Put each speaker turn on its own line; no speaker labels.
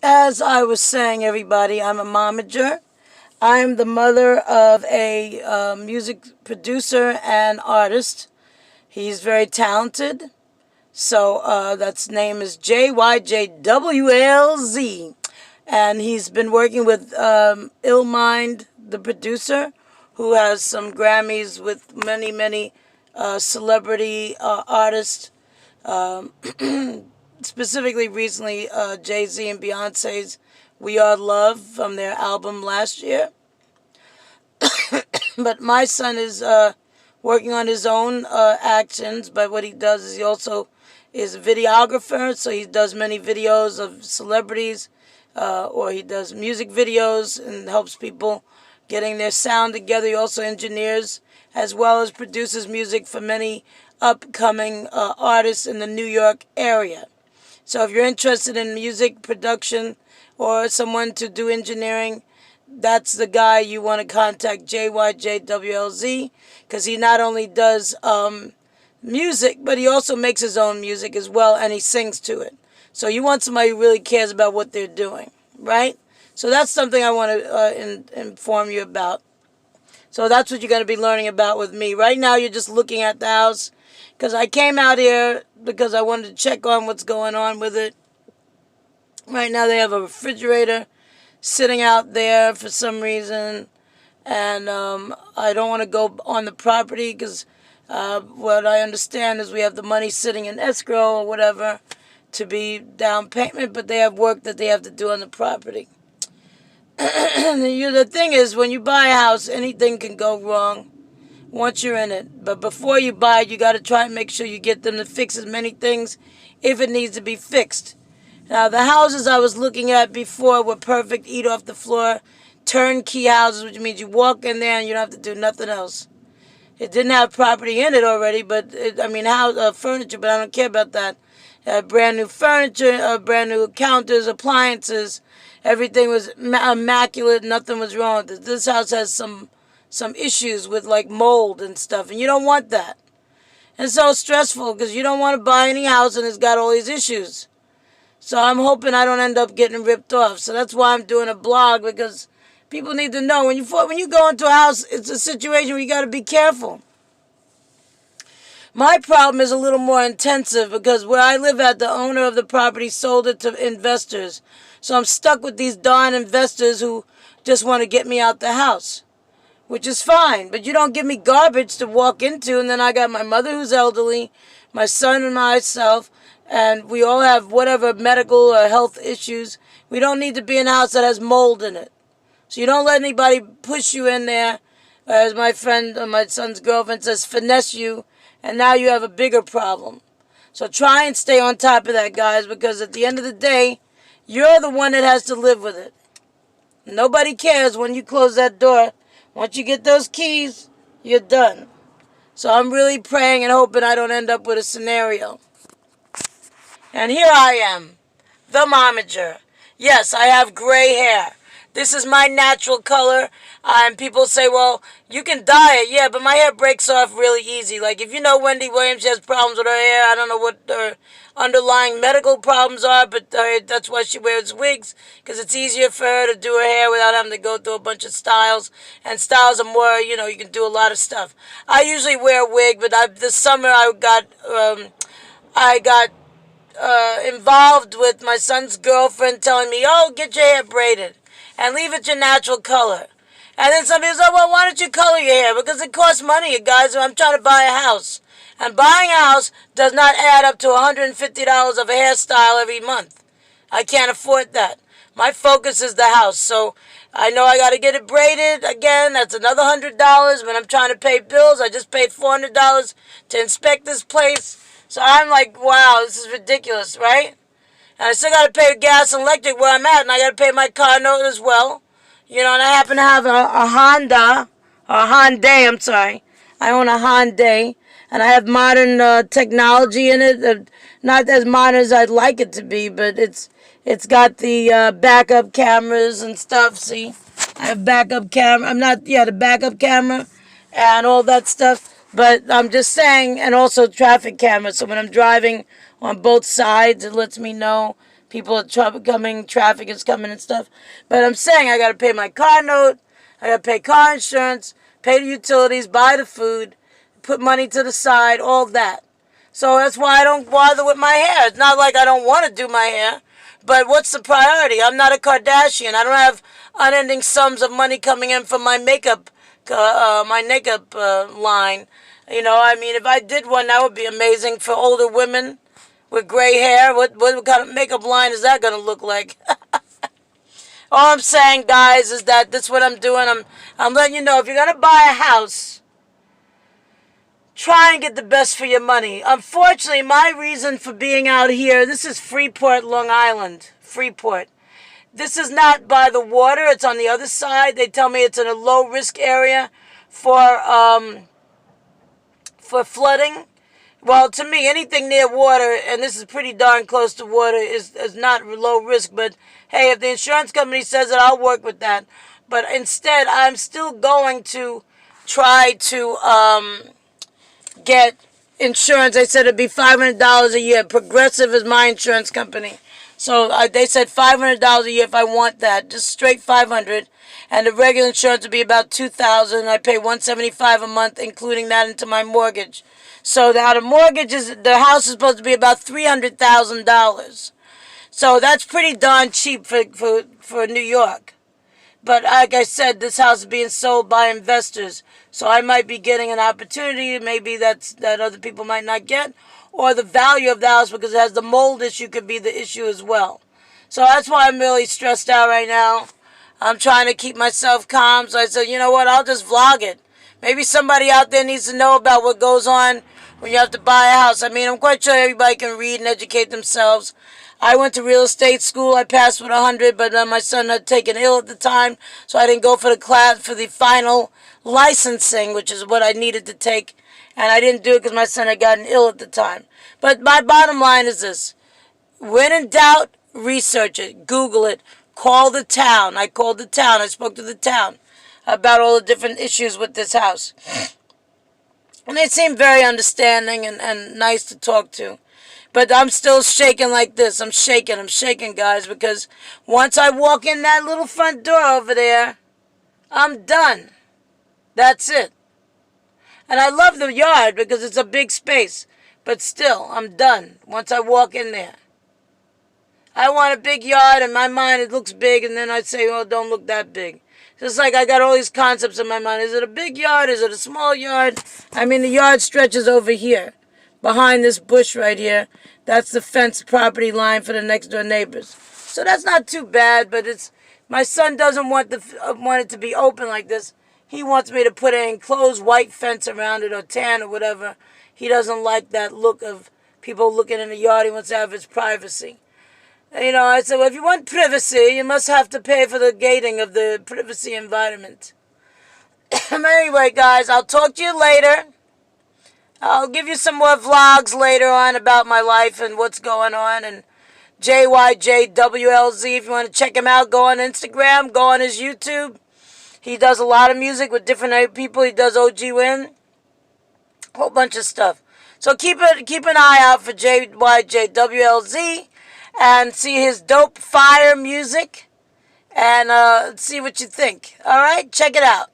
As I was saying, everybody, I'm a momager. I'm the mother of a music producer and artist. He's very talented. So that's name is JYJWLZ. And he's been working with Illmind, the producer, who has some Grammys with many, many celebrity artists. Um, Specifically, recently, Jay-Z and Beyonce's We Are Love from their album last year. But my son is working on his own actions. But what he does is he also is a videographer. So he does many videos of celebrities, or he does music videos and helps people getting their sound together. He also engineers as well as produces music for many upcoming artists in the New York area. So if you're interested in music production or someone to do engineering, that's the guy you want to contact, JYJWLZ, because he not only does music, but he also makes his own music as well, and he sings to it. So you want somebody who really cares about what they're doing, right? So that's something I want to inform you about. So that's what you're going to be learning about with me. Right now, you're just looking at the house, because I came out here because I wanted to check on what's going on with it. Right now, they have a refrigerator sitting out there for some reason, and I don't want to go on the property because what I understand is we have the money sitting in escrow or whatever to be down payment, but they have work that they have to do on the property. The thing is, when you buy a house, anything can go wrong once you're in it. But before you buy it, you got to try and make sure you get them to fix as many things if it needs to be fixed. Now, the houses I was looking at before were perfect, eat off the floor, turnkey houses, which means you walk in there and you don't have to do nothing else. It didn't have property in it already, but furniture, but I don't care about that. Brand new furniture, brand new counters, appliances. Everything was immaculate. Nothing was wrong with it. This house has some issues with like mold and stuff, and you don't want that. It's so stressful because you don't want to buy any house and it's got all these issues. So I'm hoping I don't end up getting ripped off. So that's why I'm doing a blog, because people need to know when you go into a house, it's a situation where you got to be careful. My problem is a little more intensive because where I live at, the owner of the property sold it to investors. So I'm stuck with these darn investors who just want to get me out the house, which is fine. But you don't give me garbage to walk into, and then I got my mother who's elderly, my son and myself, and we all have whatever medical or health issues. We don't need to be in a house that has mold in it. So you don't let anybody push you in there, as my friend, my son's girlfriend says, finesse you, and now you have a bigger problem. So try and stay on top of that, guys, because at the end of the day, you're the one that has to live with it. Nobody cares when you close that door. Once you get those keys, you're done. So I'm really praying and hoping I don't end up with a scenario. And here I am, the momager. Yes, I have gray hair. This is my natural color. And people say, well, you can dye it. Yeah, but my hair breaks off really easy. Like, if you know Wendy Williams, she has problems with her hair. I don't know what her underlying medical problems are, but that's why she wears wigs, because it's easier for her to do her hair without having to go through a bunch of styles. And styles are more, you can do a lot of stuff. I usually wear a wig, but this summer I got involved with my son's girlfriend telling me, oh, get your hair braided and leave it your natural color. And then somebody said, well, why don't you color your hair? Because it costs money, you guys. I'm trying to buy a house. And buying a house does not add up to $150 of a hairstyle every month. I can't afford that. My focus is the house. So I know I got to get it braided. Again, that's another $100. When I'm trying to pay bills, I just paid $400 to inspect this place. So I'm like, wow, this is ridiculous, right? And I still got to pay gas and electric where I'm at, and I got to pay my car note as well. And I happen to have a Hyundai, I'm sorry. I own a Hyundai, and I have modern technology in it. Not as modern as I'd like it to be, but it's got the backup cameras and stuff, see? I have backup camera. The backup camera and all that stuff. But I'm just saying, and also traffic cameras. So when I'm driving on both sides, it lets me know. People are coming, traffic is coming and stuff. But I'm saying I got to pay my car note, I got to pay car insurance, pay the utilities, buy the food, put money to the side, all that. So that's why I don't bother with my hair. It's not like I don't want to do my hair, but what's the priority? I'm not a Kardashian. I don't have unending sums of money coming in from my makeup line. You know, I mean, if I did one, that would be amazing for older women with gray hair. What kind of makeup line is that going to look like? All I'm saying, guys, is that that's what I'm doing. I'm letting you know, if you're going to buy a house, try and get the best for your money. Unfortunately, my reason for being out here, this is Freeport, Long Island. Freeport. This is not by the water. It's on the other side. They tell me it's in a low-risk area for flooding. Well, to me, anything near water, and this is pretty darn close to water, is not low risk. But, hey, if the insurance company says it, I'll work with that. But instead, I'm still going to try to get insurance. They said it'd be $500 a year. Progressive is my insurance company. So they said $500 a year if I want that, just straight $500, and the regular insurance would be about $2,000. I pay $175 a month, including that into my mortgage. So now the mortgage is, the house is supposed to be about $300,000. So that's pretty darn cheap for New York. But like I said, this house is being sold by investors, so I might be getting an opportunity. Maybe that other people might not get. Or the value of the house, because it has the mold issue, could be the issue as well. So that's why I'm really stressed out right now. I'm trying to keep myself calm. So I said, you know what, I'll just vlog it. Maybe somebody out there needs to know about what goes on when you have to buy a house. I mean, I'm quite sure everybody can read and educate themselves. I went to real estate school. I passed with 100, but my son had taken ill at the time, so I didn't go for the class, for the final licensing, which is what I needed to take. And I didn't do it because my son had gotten ill at the time. But my bottom line is this. When in doubt, research it. Google it. Call the town. I called the town. I spoke to the town about all the different issues with this house. And they seemed very understanding and nice to talk to. But I'm still shaking like this. I'm shaking, guys, because once I walk in that little front door over there, I'm done. That's it. And I love the yard because it's a big space. But still, I'm done once I walk in there. I want a big yard. In my mind, it looks big. And then I say, oh, don't look that big. It's like I got all these concepts in my mind. Is it a big yard? Is it a small yard? I mean, the yard stretches over here. Behind this bush right here. That's the fence property line for the next door neighbors. So that's not too bad. But it's my son doesn't want it to be open like this. He wants me to put an enclosed white fence around it or tan or whatever. He doesn't like that look of people looking in the yard. He wants to have his privacy. You know, I said, well, if you want privacy, you must have to pay for the gating of the privacy environment. Anyway, guys, I'll talk to you later. I'll give you some more vlogs later on about my life and what's going on. And JYJWLZ, if you want to check him out, go on Instagram, go on his YouTube. He does a lot of music with different people. He does OG Win. A whole bunch of stuff. So keep an eye out for JYJWLZ and see his dope fire music and see what you think. All right? Check it out.